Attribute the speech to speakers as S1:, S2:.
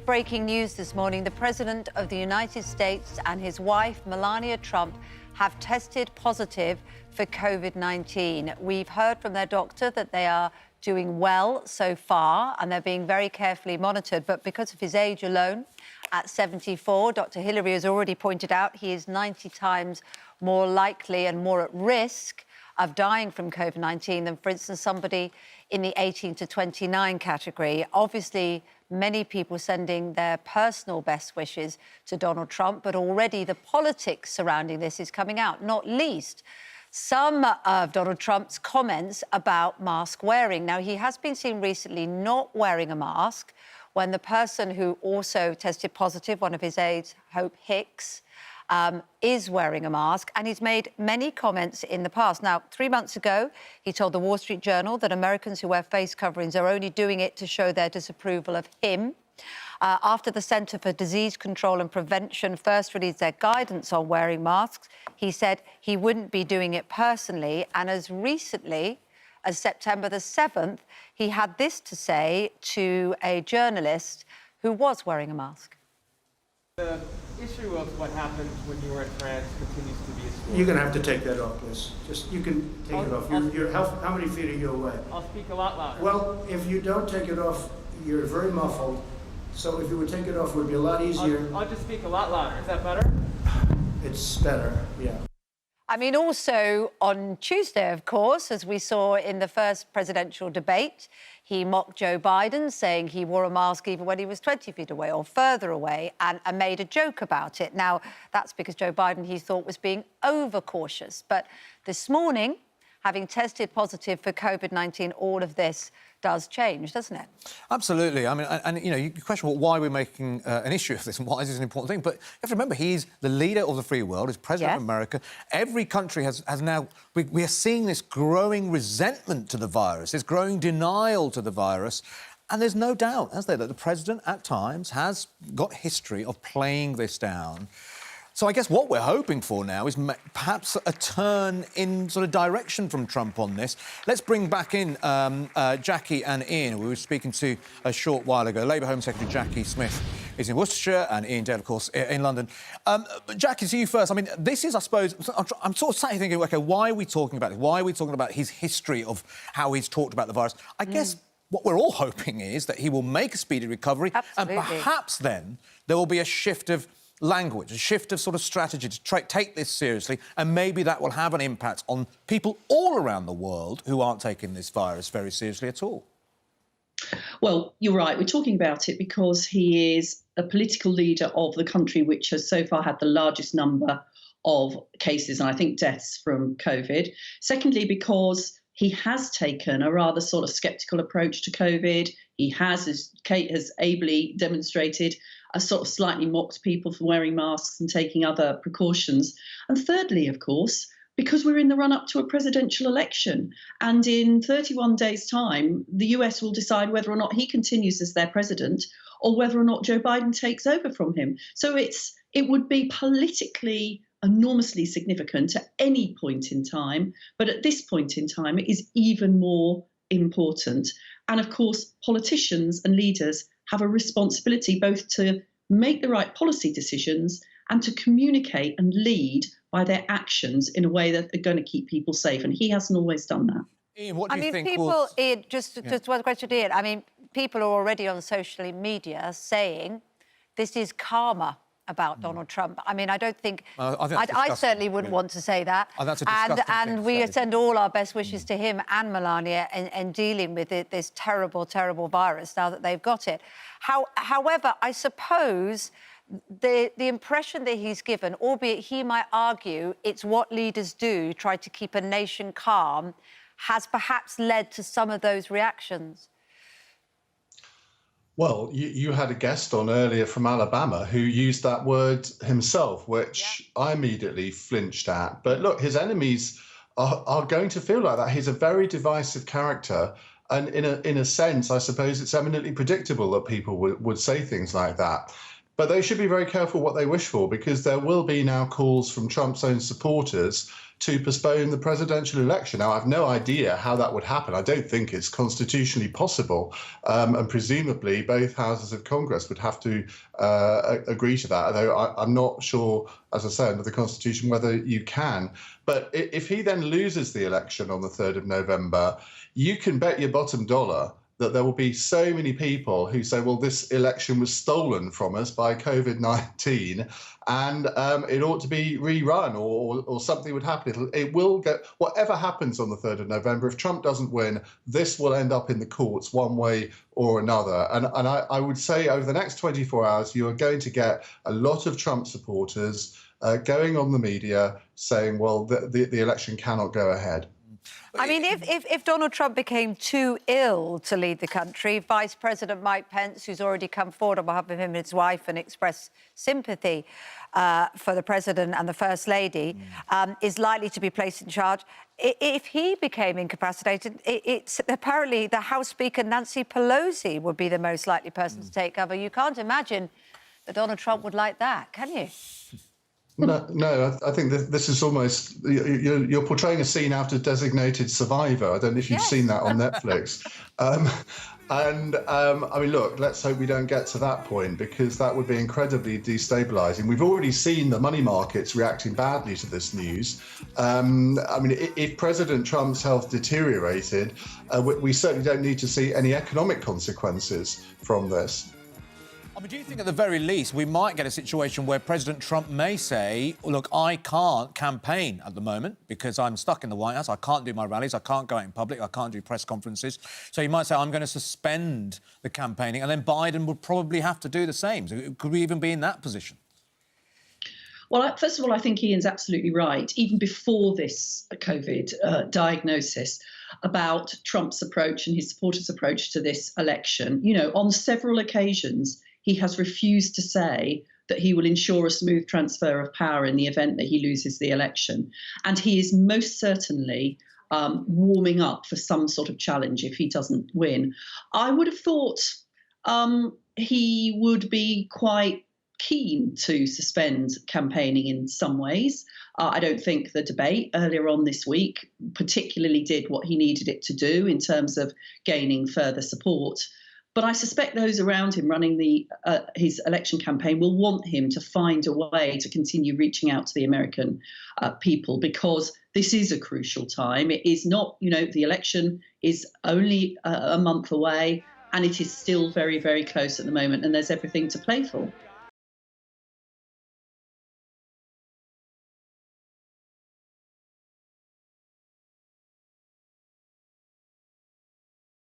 S1: With breaking news this morning, the President of the United States and his wife, Melania Trump, have tested positive for COVID-19. We've heard from their doctor that they are doing well so far and they're being very carefully monitored. But because of his age alone, at 74, Dr. Hillary has already pointed out he is 90 times more likely and more at risk of dying from COVID-19 than, for instance, somebody in the 18 to 29 category. Obviously, many people sending their personal best wishes to Donald Trump, but already the politics surrounding this is coming out, not least some of Donald Trump's comments about mask wearing. Now, he has been seen recently not wearing a mask when the person who also tested positive, one of his aides, Hicks, is wearing a mask, and he's made many comments in the past. Now, 3 months ago, he told the Wall Street Journal that Americans who wear face coverings are only doing it to show their disapproval of him. After the Centre for Disease Control and Prevention first released their guidance on wearing masks, he said he wouldn't be doing it personally. And as recently as September the 7th, he had this to say to a journalist who was wearing a mask.
S2: The issue of what happened when you were in France continues to be a story.
S3: You're going to have to take that off, please. You can take it off. How many feet are you away?
S2: I'll speak a lot louder.
S3: Well, if you don't take it off, you're very muffled. So if you would take it off, it would be a lot easier.
S2: I'll just speak a lot louder. Is that better?
S3: It's better, yeah.
S1: I mean, also on Tuesday, of course, as we saw in the first presidential debate, he mocked Joe Biden, saying he wore a mask even when he was 20 feet away or further away, and made a joke about it. Now, that's because Joe Biden, he thought, was being overcautious. But this morning, having tested positive for COVID-19, all of this does change, doesn't it?
S4: Absolutely. I mean, and you know, you question why we're making an issue of this and why is this an important thing. But you have to remember, he's the leader of the free world, he's president of America. Every country has now... We are seeing this growing resentment to the virus, this growing denial to the virus. And there's no doubt, has there, that the president at times has got history of playing this down. So I guess what we're hoping for now is perhaps a turn in sort of direction from Trump on this. Let's bring back in Jackie and Ian, who we were speaking to a short while ago. Labour Home Secretary Jackie Smith is in Worcestershire and Ian Dale, of course, in London. Jackie, to you first. I mean, this is, I suppose... I'm sort of sat here thinking, OK, why are we talking about it? Why are we talking about his history of how he's talked about the virus? I guess what we're all hoping is that he will make a speedy recovery.
S1: Absolutely.
S4: And perhaps then there will be a shift of language, a shift of sort of strategy to take this seriously, and maybe that will have an impact on people all around the world who aren't taking this virus very seriously at all.
S5: Well, you're right. We're talking about it because he is a political leader of the country which has so far had the largest number of cases and I think deaths from COVID. Secondly, because he has taken a rather sort of sceptical approach to COVID. He has, as Kate has ably demonstrated, a sort of slightly mocked people for wearing masks and taking other precautions. And thirdly, of course, because we're in the run-up to a presidential election. And in 31 days' time, the US will decide whether or not he continues as their president or whether or not Joe Biden takes over from him. So it would be politically enormously significant at any point in time. But at this point in time, it is even more important. And of course, politicians and leaders have a responsibility both to make the right policy decisions and to communicate and lead by their actions in a way that are going to keep people safe. And he hasn't always done that.
S4: Ian, what do you think?
S1: Ian, just one question, Ian. I mean, people are already on social media saying this is karma about Donald Trump. I mean, I don't think... I certainly wouldn't want to say that.
S4: That's a disgusting thing
S1: and we send all our best wishes to him and Melania in dealing with this terrible, terrible virus now that they've got it. However, I suppose the impression that he's given, albeit he might argue it's what leaders do, try to keep a nation calm, has perhaps led to some of those reactions.
S6: Well, you had a guest on earlier from Alabama who used that word himself, which I immediately flinched at. But look, his enemies are going to feel like that. He's a very divisive character. And in a sense, I suppose it's eminently predictable that people would say things like that. But they should be very careful what they wish for, because there will be now calls from Trump's own supporters to postpone the presidential election. Now, I've no idea how that would happen. I don't think it's constitutionally possible. And presumably both houses of Congress would have to agree to that, although I'm not sure, as I say, under the Constitution, whether you can. But if he then loses the election on the 3rd of November, you can bet your bottom dollar that there will be so many people who say, well, this election was stolen from us by COVID-19 and it ought to be rerun, or something would happen. It will get, whatever happens on the 3rd of November, if Trump doesn't win, this will end up in the courts one way or another. And I would say over the next 24 hours, you are going to get a lot of Trump supporters going on the media saying, well, the election cannot go ahead.
S1: I mean, if Donald Trump became too ill to lead the country, Vice President Mike Pence, who's already come forward on behalf of him and his wife and expressed sympathy for the President and the First Lady, is likely to be placed in charge. If he became incapacitated, it's apparently the House Speaker, Nancy Pelosi, would be the most likely person to take cover. You can't imagine that Donald Trump would like that, can you?
S6: No, I think this is almost, you're portraying a scene out of Designated Survivor. I don't know if you've seen that on Netflix. I mean, look, let's hope we don't get to that point, because that would be incredibly destabilizing. We've already seen the money markets reacting badly to this news. I mean, if President Trump's health deteriorated, we certainly don't need to see any economic consequences from this.
S4: I mean, do you think at the very least we might get a situation where President Trump may say, look, I can't campaign at the moment because I'm stuck in the White House, I can't do my rallies, I can't go out in public, I can't do press conferences. So he might say, I'm going to suspend the campaigning, and then Biden would probably have to do the same. So could we even be in that position?
S5: Well, first of all, I think Ian's absolutely right. Even before this COVID diagnosis, about Trump's approach and his supporters' approach to this election, you know, on several occasions, he has refused to say that he will ensure a smooth transfer of power in the event that he loses the election. And he is most certainly warming up for some sort of challenge if he doesn't win. I would have thought he would be quite keen to suspend campaigning in some ways. I don't think the debate earlier on this week particularly did what he needed it to do in terms of gaining further support. But I suspect those around him running his election campaign will want him to find a way to continue reaching out to the American people, because this is a crucial time. It is not, you know, the election is only a month away, and it is still very, very close at the moment, and there's everything to play for.